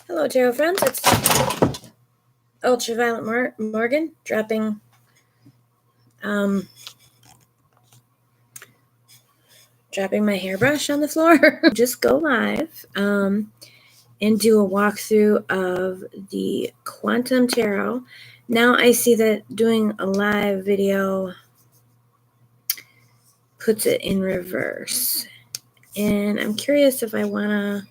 Hello, tarot friends. It's Ultraviolet Morgan dropping my hairbrush on the floor. Just go live and do a walkthrough of the Quantum Tarot. Now I see that doing a live video puts it in reverse. And I'm curious if I want to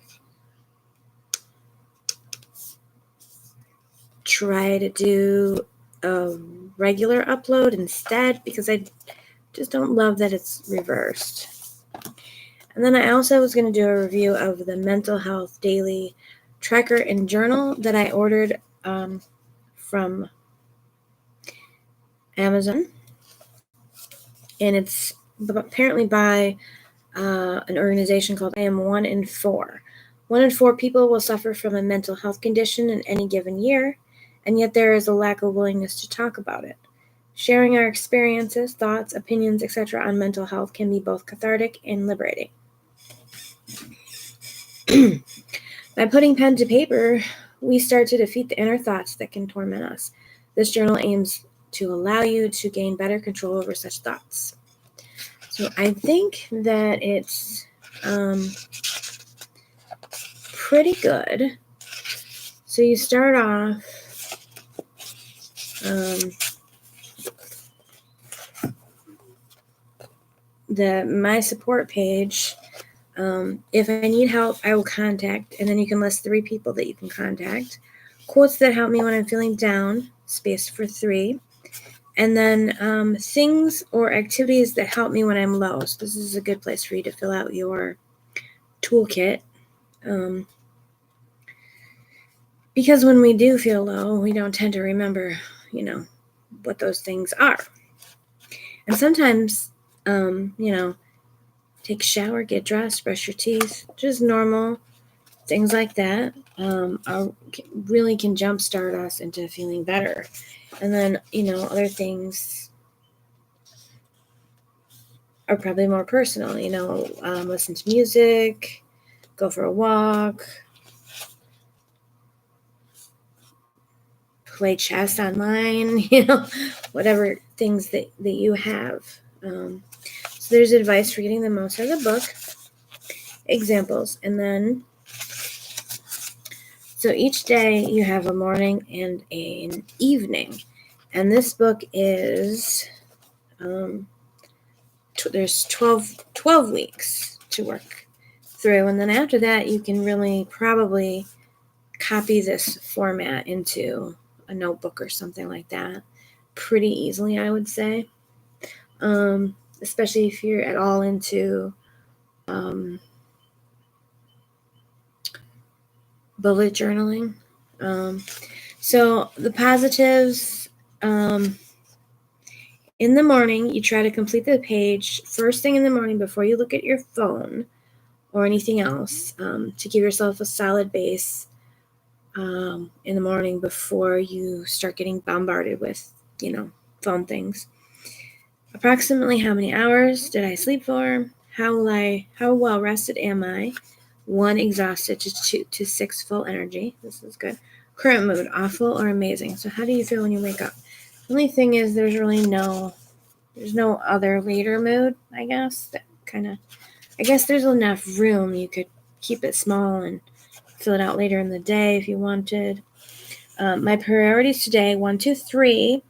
try to do a regular upload instead, because I just don't love that it's reversed. And then I also was going to do a review of the Mental Health Daily Tracker and Journal that I ordered from Amazon. And it's apparently by an organization called I Am 1 in 4. 1 in 4 people will suffer from a mental health condition in any given year, and yet there is a lack of willingness to talk about it. Sharing our experiences, thoughts, opinions, etc. on mental health can be both cathartic and liberating. By putting pen to paper, we start to defeat the inner thoughts that can torment us. This journal aims to allow you to gain better control over such thoughts. So I think that it's pretty good. So you start off my support page. If I need help, I will contact, and then you can list 3 people that you can contact. Quotes that help me when I'm feeling down, space for 3. And then things or activities that help me when I'm low. So this is a good place for you to fill out your toolkit. Because when we do feel low, we don't tend to remember, what those things are. And sometimes, take a shower, get dressed, brush your teeth, just normal things like that really can jumpstart us into feeling better. And then, other things are probably more personal, listen to music, go for a walk, play chess online, whatever things that you have. So there's advice for getting the most out of the book, examples, and then so each day you have a morning and an evening. And this book is, there's 12 weeks to work through. And then after that, you can really probably copy this format into a notebook or something like that pretty easily, I would say. Especially if you're at all into bullet journaling. So the positives, in the morning, you try to complete the page first thing in the morning before you look at your phone or anything else, to give yourself a solid base in the morning before you start getting bombarded with, phone things. Approximately how many hours did I sleep for? How well rested am I? 1, exhausted, to 2 to 6, full energy. This is good. Current mood, awful or amazing. So how do you feel when you wake up? The only thing is there's no other later mood, I guess. I guess there's enough room. You could keep it small and fill it out later in the day if you wanted. My priorities today, 1, 2, 3.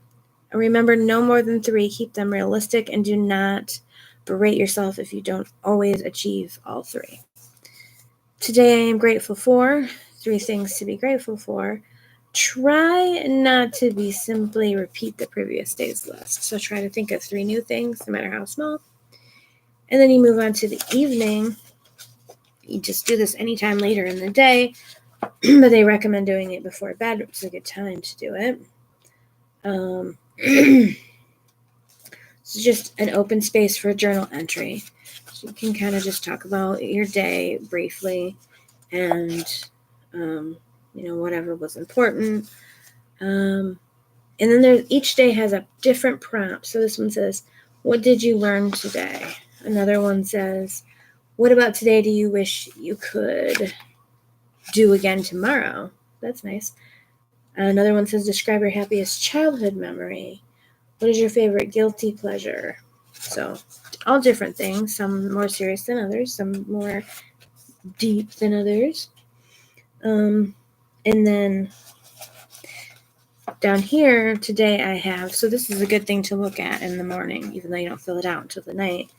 Remember, no more than 3. Keep them realistic and do not berate yourself if you don't always achieve all 3. Today I am grateful for 3 things to be grateful for. Try not to be simply repeat the previous day's list. So try to think of 3 new things, no matter how small. And then you move on to the evening. You just do this anytime later in the day, but they recommend doing it before bed. It's a good time to do it. It's just an open space for a journal entry. So you can kind of just talk about your day briefly and, whatever was important. And then each day has a different prompt. So this one says, what did you learn today? Another one says, what about today do you wish you could do again tomorrow. That's nice. Another one says, describe your happiest childhood memory. What is your favorite guilty pleasure? So, all different things. Some more serious than others. Some more deep than others. And then down here today I have, so this is a good thing to look at in the morning, even though you don't fill it out until the night.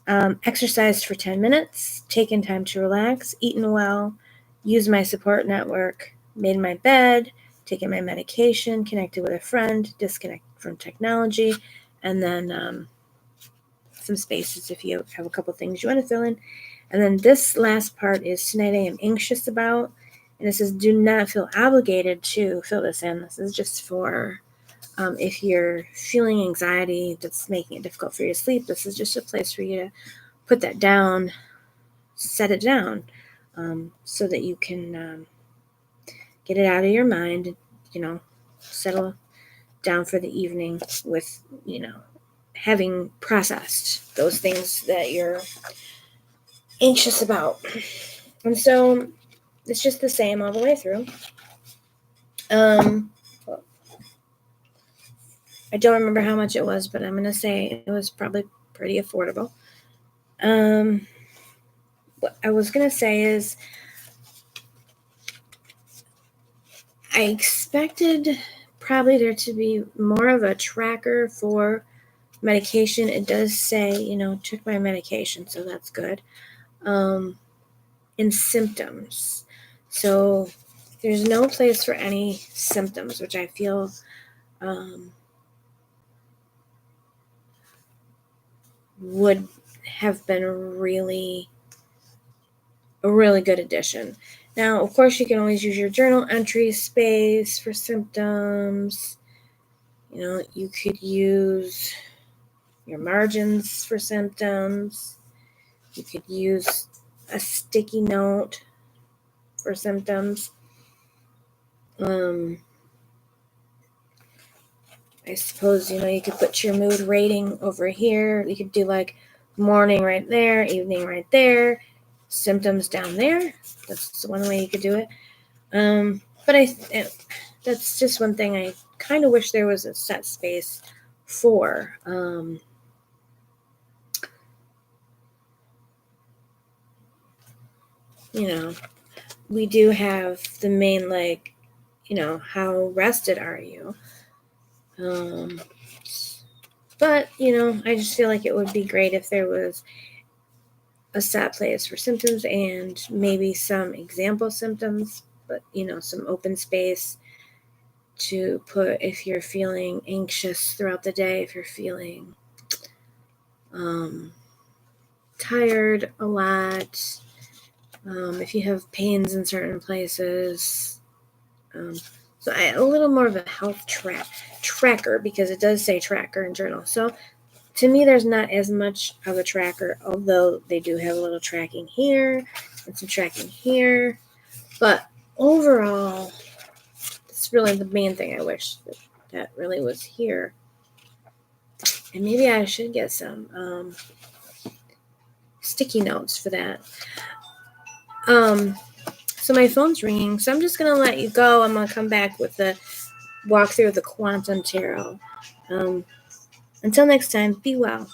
Exercised for 10 minutes, taken time to relax, eaten well, used my support network, made my bed, taken my medication, connected with a friend, disconnected from technology, and then some spaces if you have a couple things you want to fill in. And then this last part is tonight I am anxious about. And it says, do not feel obligated to fill this in. This is just for if you're feeling anxiety that's making it difficult for you to sleep. This is just a place for you to put that down, set it down, so that you can get it out of your mind, settle down for the evening with, having processed those things that you're anxious about. And so it's just the same all the way through. I don't remember how much it was, but I'm going to say it was probably pretty affordable. What I was going to say is I expected probably there to be more of a tracker for medication. It does say, took my medication, so that's good. And symptoms. So there's no place for any symptoms, which I feel would have been a really good addition. Now, of course, you can always use your journal entry space for symptoms. You could use your margins for symptoms. You could use a sticky note for symptoms. I suppose, you could put your mood rating over here. You could do like morning right there, evening right there, symptoms down there. That's one way you could do it. But that's just one thing I kind of wish there was a set space for. We do have the main, how rested are you? But, I just feel like it would be great if there was a set place for symptoms and maybe some example symptoms, but, some open space to put if you're feeling anxious throughout the day, if you're feeling tired a lot, if you have pains in certain places. So a little more of a health tracker, because it does say tracker in journal. So to me, there's not as much of a tracker, although they do have a little tracking here and some tracking here. But overall, it's really the main thing I wish that really was here. And maybe I should get some sticky notes for that. So my phone's ringing, so I'm just going to let you go. I'm going to come back with the walkthrough of the Quantum Tarot. Until next time, be well.